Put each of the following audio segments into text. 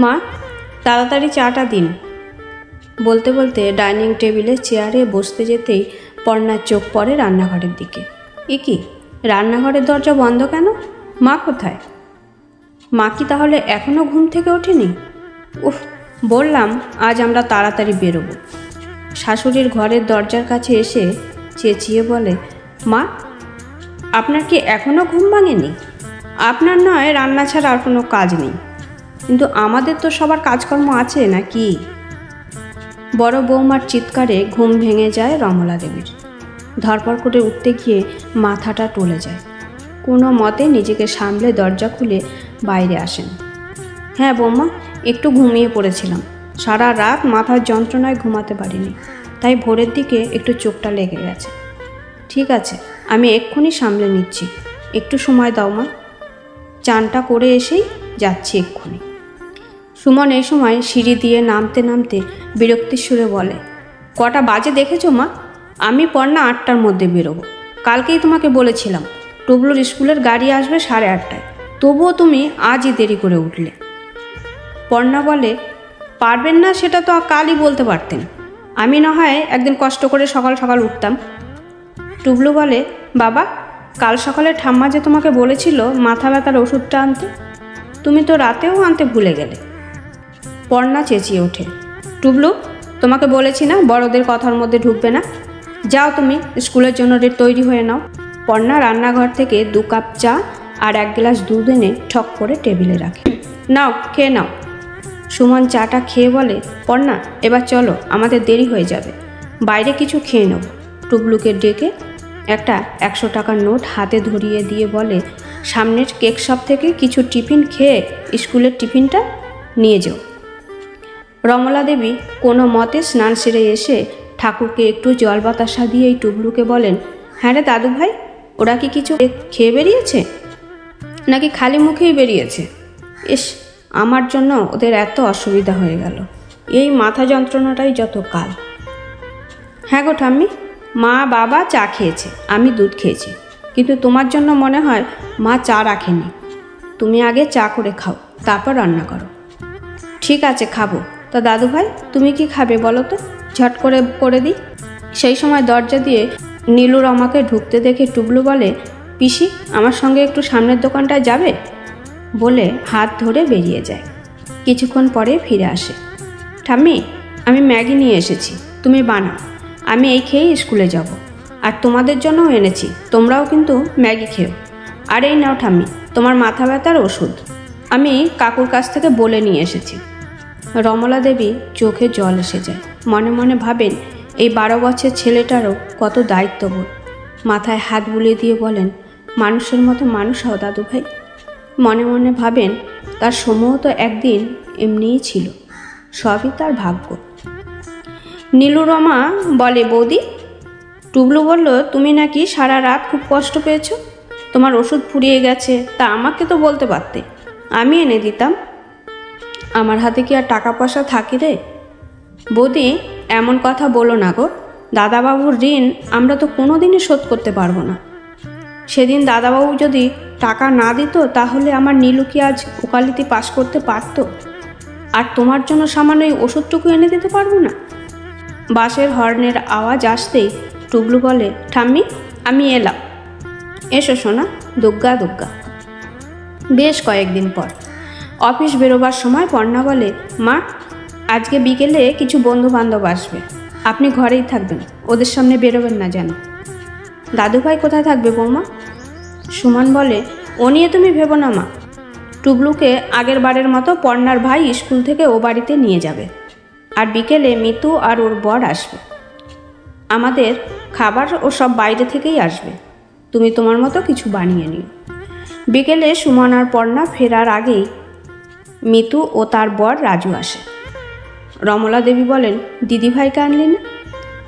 মা তাড়াতাড়ি চাটা দিন। বলতে বলতে ডাইনিং টেবিলে চেয়ারে বসতে যেতেই পর্ণার চোখ পড়ে রান্নাঘরের দিকে। এ কি, রান্নাঘরের দরজা বন্ধ কেন? মা কোথায়? মা কি তাহলে এখনও ঘুম থেকে ওঠেনি? উফ, বললাম আজ আমরা তাড়াতাড়ি বেরোবো। শাশুড়ির ঘরের দরজার কাছে এসে চেঁচিয়ে বলে, মা আপনার কি এখনও ঘুম ভাঙেনি? আপনার নয় রান্না ছাড়া আর কোনো কাজ নেই, কিন্তু আমাদের তো সবার কাজকর্ম আছে নাকি? বড় বৌমার চিৎকারে ঘুম ভেঙে যায় রমলা দেবীর। ধরপড় করে উঠতে গিয়ে মাথাটা টলে যায়। কোনো মতে নিজেকে সামলে দরজা খুলে বাইরে আসেন। হ্যাঁ বৌমা, একটু ঘুমিয়ে পড়েছিলাম। সারা রাত মাথার যন্ত্রণায় ঘুমাতে পারিনি, তাই ভোরের দিকে একটু চোখটা লেগে গেছে। ঠিক আছে, আমি এক্ষুনি সামলে নিচ্ছি, একটু সময় দাও মা। চানটা করে এসেই যাচ্ছি এক্ষুনি। সুমন এই সময় সিঁড়ি দিয়ে নামতে নামতে বিরক্তির সুরে বলে, কটা বাজে দেখেছো মা? আমি পর্ণা 8টার মধ্যে বেরোবো। কালকেই তোমাকে বলেছিলাম টুবলুর স্কুলের গাড়ি আসবে 8:30, তবুও তুমি আজই দেরি করে উঠলে। পর্ণা বলে, পারবেন না সেটা তো কালই বলতে পারতেন, আমি না হয় একদিন কষ্ট করে সকাল সকাল উঠতাম। টুবলু বলে, বাবা কাল সকালে ঠাম্মা যে তোমাকে বলেছিল মাথা ব্যথার ওষুধটা আনতে, তুমি তো রাতেও আনতে ভুলে গেলে। পর্ণা চেঁচিয়ে ওঠে, টুবলু তোমাকে বলেছি না বড়দের কথার মধ্যে ঢুকবে না। যাও তুমি স্কুলের জন্য তৈরি হয়ে নাও। পর্ণা রান্নাঘর থেকে 2 কাপ চা আর 1 গ্লাস দুধ এনে ঠক করে টেবিলে রাখে। নাও খেয়ে নাও। সুমন চাটা খেয়ে বলে, পর্ণা এবার চলো, আমাদের দেরি হয়ে যাবে, বাইরে কিছু খেয়ে নেব। টুবলুকে ডেকে একটা 100 টাকার নোট হাতে ধরিয়ে দিয়ে বলে, সামনের কেক শপ থেকে কিছু টিফিন খেয়ে স্কুলের টিফিনটা নিয়ে যাও। রমলা দেবী কোনো মতে স্নান সেরে এসে ঠাকুরকে একটু জল বাতাসা দিয়েই টুবলুকে বলেন, হ্যাঁ রে দাদু ভাই, ওরা কি কিছু খেয়ে বেরিয়েছে নাকি খালি মুখেই বেরিয়েছে? ইস, আমার জন্য ওদের এত অসুবিধা হয়ে গেল, এই মাথা যন্ত্রণাটাই যত কাল। হ্যাঁ গো ঠাম্মি, মা বাবা চা খেয়েছে, আমি দুধ খেয়েছি, কিন্তু তোমার জন্য মনে হয় মা চা রাখেনি। তুমি আগে চা করে খাও, তারপর রান্না করো। ঠিক আছে খাবো, তা দাদু ভাই তুমি কি খাবে বলো তো, ঝট করে করে দিই। সেই সময় দরজা দিয়ে নীলুর আমাকে ঢুকতে দেখে টুবলু বলে, পিসি আমার সঙ্গে একটু সামনের দোকানটায় যাবে? বলে হাত ধরে বেরিয়ে যায়। কিছুক্ষণ পরে ফিরে আসে, ঠাম্মি আমি ম্যাগি নিয়ে এসেছি, তুমি বানাও, আমি এই খেয়েই স্কুলে যাব, আর তোমাদের জন্যও এনেছি, তোমরাও কিন্তু ম্যাগি খেও। আর এই নাও ঠাম্মি তোমার মাথা ব্যথার ওষুধ, আমি কাকুর কাছ থেকে বলে নিয়ে এসেছি। রমলা দেবী চোখে জল এসে যায়। মনে মনে ভাবেন, এই 12 বছর ছেলেটারও কত দায়িত্ববোধ। মাথায় হাত বুলিয়ে দিয়ে বলেন, মানুষের মতো মানুষ হও দাদু ভাই। মনে মনে ভাবেন, তার সমূহ তো একদিন এমনিই ছিল, সবই তার ভাগ্য। নীলুরমা বলে, বৌদি টুবলু বলল তুমি নাকি সারা রাত খুব কষ্ট পেয়েছো, তোমার ওষুধ ফুরিয়ে গেছে, তা আমাকে তো বলতে পারতে, আমি এনে দিতাম। আমার হাতে কি আর টাকা পয়সা থাকে রে? বৌদি এমন কথা বলো না গো, দাদাবাবুর ঋণ আমরা তো কোনো দিনই শোধ করতে পারবো না। সেদিন দাদাবাবু যদি টাকা না দিত তাহলে আমার নীলু কি আজ ওকালতি পাশ করতে পারতো? আর তোমার জন্য সামান্য এই ওষুধটুকু এনে দিতে পারবো না? বাসের হর্নের আওয়াজ আসতেই টুবলু বলে, ঠাম্মি আমি এলাম। এসো সোনা, দুগ্গা দুগ্গা। বেশ কয়েকদিন পর অফিস বেরোবার সময় পর্ণা বলে, মা আজকে বিকেলে কিছু বন্ধু বান্ধব আসবে, আপনি ঘরেই থাকবেন, ওদের সামনে বেরোবেন না যেন। দাদুভাই কোথায় থাকবে বৌমা? সুমন বলে, ও নিয়ে তুমি ভেবো না মা, টুবলুকে আগের বারের মতো পর্ণার ভাই স্কুল থেকে ও বাড়িতে নিয়ে যাবে, আর বিকেলে মিতু আর ওর বর আসবে। আমাদের খাবার ও সব বাইরে থেকেই আসবে, তুমি তোমার মতো কিছু বানিয়ে নিও। বিকেলে সুমন আর পর্ণা ফেরার আগেই মিতু ও তার বর রাজু আসে। রমলা দেবী বলেন, দিদিভাইকে আনলি না?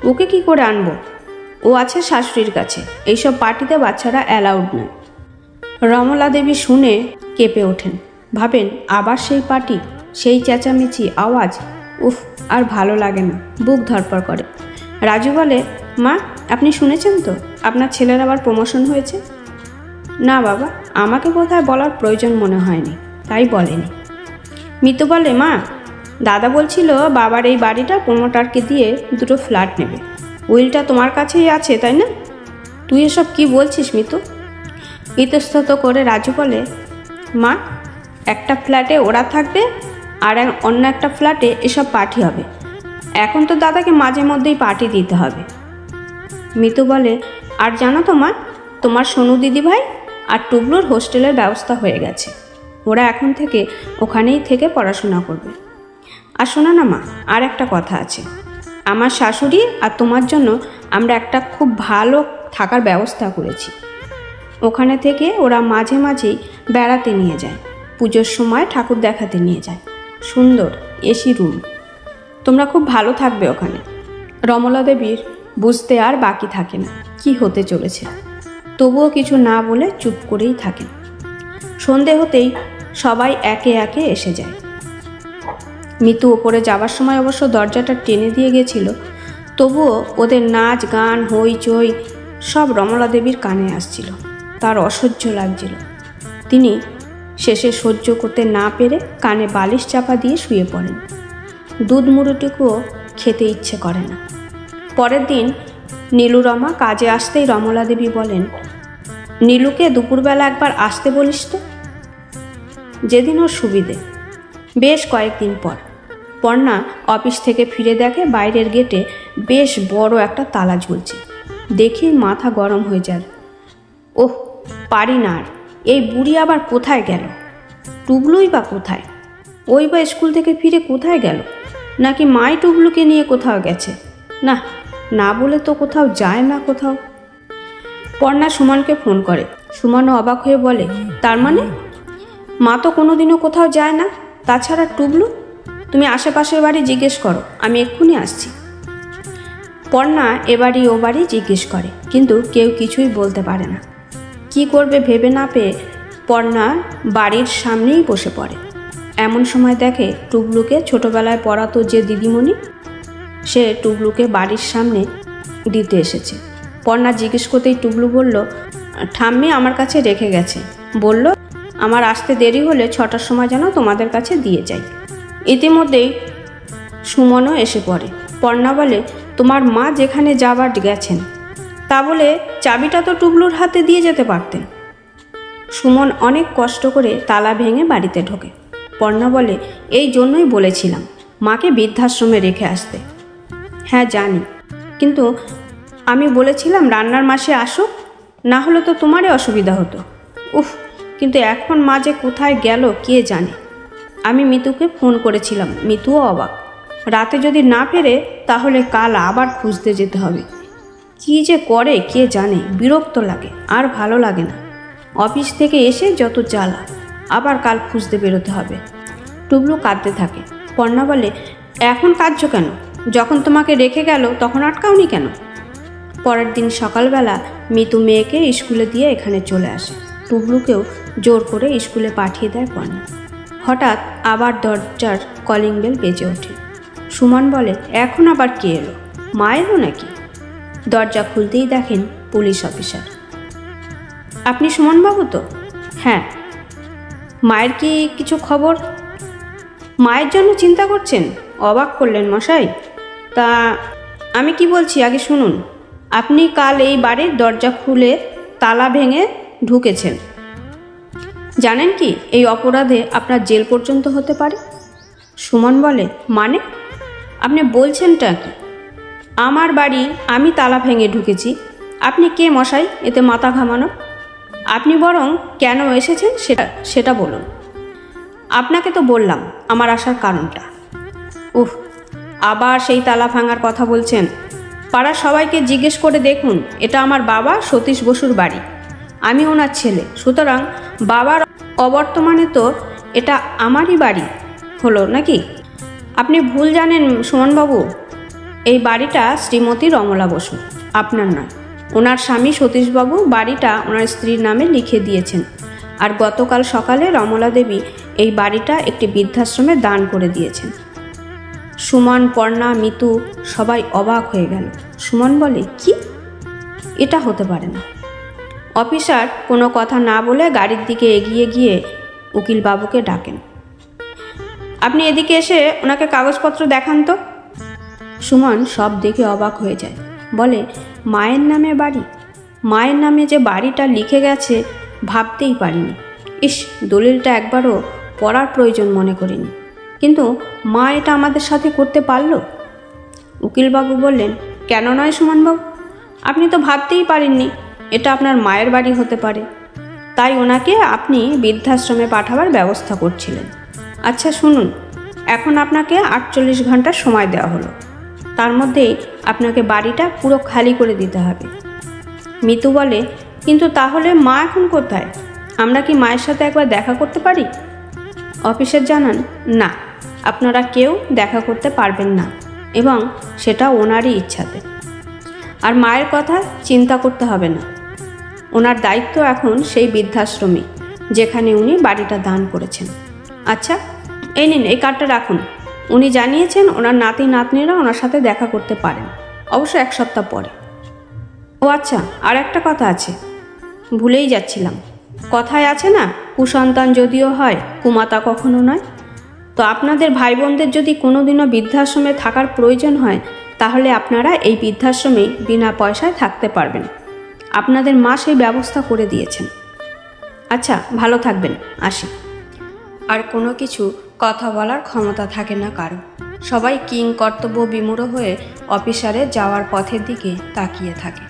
ওকে কি করে আনবো, ও আছে শাশুড়ির কাছে, এইসব পার্টিতে বাচ্চারা অ্যালাউড নয়। রমলা দেবী শুনে কেঁপে ওঠেন, ভাবেন আবার সেই পার্টি, সেই চেঁচামেচি আওয়াজ, উফ আর ভালো লাগে না, বুক ধরপড় করে। রাজু বলে, মা আপনি শুনেছেন তো আপনার ছেলের আবার প্রমোশন হয়েছে? না বাবা, আমাকে বোধহয় বলার প্রয়োজন মনে হয়নি, তাই বলেনি। মিতু বলে, মা, দাদা বলছিল বাবার এই বাড়িটা প্রমোটারকে দিয়ে দুটো ফ্ল্যাট নেবে। উইলটা তোমার কাছেই আছে, তাই না? তুই এসব কি বলছিস মিতু? ইতস্তত করে রাজু বলে, মা, একটা ফ্ল্যাটে ওরা থাকবে আর অন্য একটা ফ্ল্যাটে এসব পার্টি হবে। এখন তো দাদাকে মাঝে মধ্যেই পার্টি দিতে হবে। মিতু বলে, আর জানো তো মা, তোমার সোনু দিদিভাই আর টুবলুর হোস্টেলের ব্যবস্থা হয়ে গেছে। ওরা এখন থেকে ওখানেই থেকে পড়াশোনা করবে। আর শোনো না মা, আর একটা কথা আছে। আমার শাশুড়ি আর তোমার জন্য আমরা একটা খুব ভালো থাকার ব্যবস্থা করেছি। ওখানে থেকে ওরা মাঝে মাঝেই বেড়াতে নিয়ে যায়, পুজোর সময় ঠাকুর দেখাতে নিয়ে যায়। সুন্দর এসি রুম। তোমরা খুব ভালো থাকবে ওখানে। রমলা দেবীর বুঝতে আর বাকি থাকে না কি হতে চলেছে, তবুও কিছু না বলে চুপ করেই থাকেন। সন্ধে হতেই সবাই একে একে এসে যায়। মিতু ওপরে যাবার সময় অবশ্য দরজাটা টেনে দিয়ে গেছিল, তবুও ওদের নাচ গান হইচই সব রমলা দেবীর কানে আসছিল। তার অসহ্য লাগছিল। তিনি শেষে সহ্য করতে না পেরে কানে বালিশ চাপা দিয়ে শুয়ে পড়েন। দুধ মুড়িটুকুও খেতে ইচ্ছে করে না। পরের দিন নীলুরমা কাজে আসতেই রমলা দেবী বলেন, নীলুকে দুপুরবেলা একবার আসতে বলিস তো। যেদিন ওর সুবিধে। বেশ কয়েকদিন পর পর্ণা অফিস থেকে ফিরে দেখে বাইরের গেটে বেশ বড় একটা তালা ঝুলছে। দেখেই মাথা গরম হয়ে যায়। ওহ, পারি না আর। এই বুড়ি আবার কোথায় গেল? টুবলুই বা কোথায়? ওই বা স্কুল থেকে ফিরে কোথায় গেল? নাকি মাই টুবলুকে নিয়ে কোথাও গেছে? না, না বলে তো কোথাও যায় না কোথাও। পর্ণা সুমনকে ফোন করে। সুমনও অবাক হয়ে বলে, তার মানে? মা তো কোনোদিনও কোথাও যায় না। তাছাড়া টুবলু? তুমি আশেপাশের বাড়ি জিজ্ঞেস করো, আমি এক্ষুনি আসছি। পর্ণা এবারই ও বাড়ি জিজ্ঞেস করে, কিন্তু কেউ কিছুই বলতে পারে না। কি করবে ভেবে না পেয়ে পর্ণা বাড়ির সামনেই বসে পড়ে। এমন সময় দেখে টুবলুকে ছোটবেলায় পড়াতো যে দিদিমণি, সে টুবলুকে বাড়ির সামনে দিতে এসেছে। পর্ণা জিজ্ঞেস করতেই টুবলু বলল, ঠাম্মি আমার কাছে রেখে গেছে, বলল আমার আসতে দেরি হলে 6টার সময় যেন তোমাদের কাছে দিয়ে যাই। ইতিমধ্যেই সুমনও এসে পড়ে। পর্ণা বলে, তোমার মা যেখানে যাবার গেছেন, তা বলে চাবিটা তো টুবলুর হাতে দিয়ে যেতে পারতেন। সুমন অনেক কষ্ট করে তালা ভেঙে বাড়িতে ঢোকে। পর্ণা বলে, এই জন্যই বলেছিলাম মাকে বৃদ্ধাশ্রমে রেখে আসতে। হ্যাঁ জানি, কিন্তু আমি বলেছিলাম রান্নার মাসে আসো, না হলে তো তোমারই অসুবিধা হতো। উফ, কিন্তু এখন মা যে কোথায় গেল কে জানে। আমি মিতুকে ফোন করেছিলাম, মিতুও অবাক। রাতে যদি না ফেরে তাহলে কাল আবার খুঁজতে যেতে হবে। কি যে করে কে জানে। বিরক্ত লাগে, আর ভালো লাগে না। অফিস থেকে এসে যত জ্বালা, আবার কাল খুঁজতে বেরোতে হবে। টুবলু কাঁদতে থাকে। পর্ণা বলে, এখন কাঁদছো কেন? যখন তোমাকে রেখে গেল তখন আটকাওনি কেন? পরের দিন সকালবেলা মিতু মেয়েকে স্কুলে দিয়ে এখানে চলে আসে। টুবলুকেও জোর করে স্কুলে পাঠিয়ে দেয় পর্ণা। হঠাৎ আবার দরজার কলিং বেল বেজে ওঠে। সুমন বলে, এখন আবার কে এলো? মা এলো নাকি? দরজা খুলতেই দেখেন পুলিশ অফিসার। আপনি সুমনবাবু তো? হ্যাঁ। মায়ের কি কিছু খবর? মায়ের জন্য চিন্তা করছেন? অবাক করলেন মশাই। তা আমি কি বলছি আগে শুনুন। আপনি কাল এই বাড়ির দরজা খুলে তালা ভেঙে ঢুকেছেন। জানেন কি, এই অপরাধে আপনার জেল পর্যন্ত হতে পারে। সুমন বলে, মানে? আপনি বলছেনটা কি? আমার বাড়ি আমি তালা ভেঙে ঢুকেছি। আপনি কে মশাই এতে মাথা ঘামানো? আপনি বরং কেন এসেছেন সেটা বলুন। আপনাকে তো বললাম আমার আসার কারণটা। উফ, আবার সেই তালা ভাঙার কথা বলছেন। পাড়ার সবাইকে জিজ্ঞেস করে দেখুন, এটা আমার বাবা সতীশ বসুর বাড়ি, আমি ওনার ছেলে। সুতরাং বাবার অবর্তমানে তো এটা আমারই বাড়ি হলো নাকি? আপনি ভুল জানেন সুমনবাবু। এই বাড়িটা শ্রীমতী রমলা বসু, আপনার নয়। ওনার স্বামী সতীশবাবু বাড়িটা ওনার স্ত্রীর নামে লিখে দিয়েছেন। আর গতকাল সকালে রমলা দেবী এই বাড়িটা একটি বৃদ্ধাশ্রমে দান করে দিয়েছেন। সুমন, পর্ণা, মিতু সবাই অবাক হয়ে গেল। সুমন বলে, কি? এটা হতে পারে না। অফিসার কোনো কথা না বলে গাড়ির দিকে এগিয়ে গিয়ে উকিলবাবুকে ডাকেন। আপনি এদিকে এসে ওনাকে কাগজপত্র দেখান তো। সুমন সব দেখে অবাক হয়ে যায়, বলে মায়ের নামে বাড়ি? মায়ের নামে যে বাড়িটা লিখে গেছে ভাবতেই পারিনি। ইস, দলিলটা একবারও পড়ার প্রয়োজন মনে করিনি, কিন্তু মা এটা আমাদের সাথে করতে পারল। উকিলবাবু বললেন, কেন নয় সুমনবাবু, আপনি তো ভাবতেই পারেননি এটা আপনার মায়ের বাড়ি হতে পারে, তাই ওনাকে আপনি বৃদ্ধাশ্রমে পাঠাবার ব্যবস্থা করছিলেন। আচ্ছা শুনুন, এখন আপনাকে 48 ঘন্টার সময় দেওয়া হলো, তার মধ্যেই আপনাকে বাড়িটা পুরো খালি করে দিতে হবে। মিতু বলে, কিন্তু তাহলে মা এখন কোথায়? আমরা কি মায়ের সাথে একবার দেখা করতে পারি? অফিসার জানান, না, আপনারা কেউ দেখা করতে পারবেন না, এবং সেটা ওনারই ইচ্ছাতে। আর মায়ের কথা চিন্তা করতে হবে না, ওনার দায়িত্ব এখন সেই বৃদ্ধাশ্রমে যেখানে উনি বাড়িটা দান করেছেন। আচ্ছা, এই নিন, এই কার্ডটা রাখুন। উনি জানিয়েছেন ওনার নাতি নাতনিরা ওনার সাথে দেখা করতে পারেন, অবশ্য 1 সপ্তাহ পরে। ও আচ্ছা, আর একটা কথা আছে, ভুলেই যাচ্ছিলাম। কথায় আছে না, কুসন্তান যদিও হয় কুমাতা কখনো নয়। তো আপনাদের ভাই বোনদের যদি কোনোদিনও বৃদ্ধাশ্রমে থাকার প্রয়োজন হয়, তাহলে আপনারা এই বৃদ্ধাশ্রমেই বিনা পয়সায় থাকতে পারবেন। আপনাদের মা সেই ব্যবস্থা করে দিয়েছেন। আচ্ছা, ভালো থাকবেন, আসি। আর কোনো কিছু কথা বলার ক্ষমতা থাকে না কারো। সবাই কিং কর্তব্য বিমূঢ় হয়ে অফিসারে যাওয়ার পথের দিকে তাকিয়ে থাকে।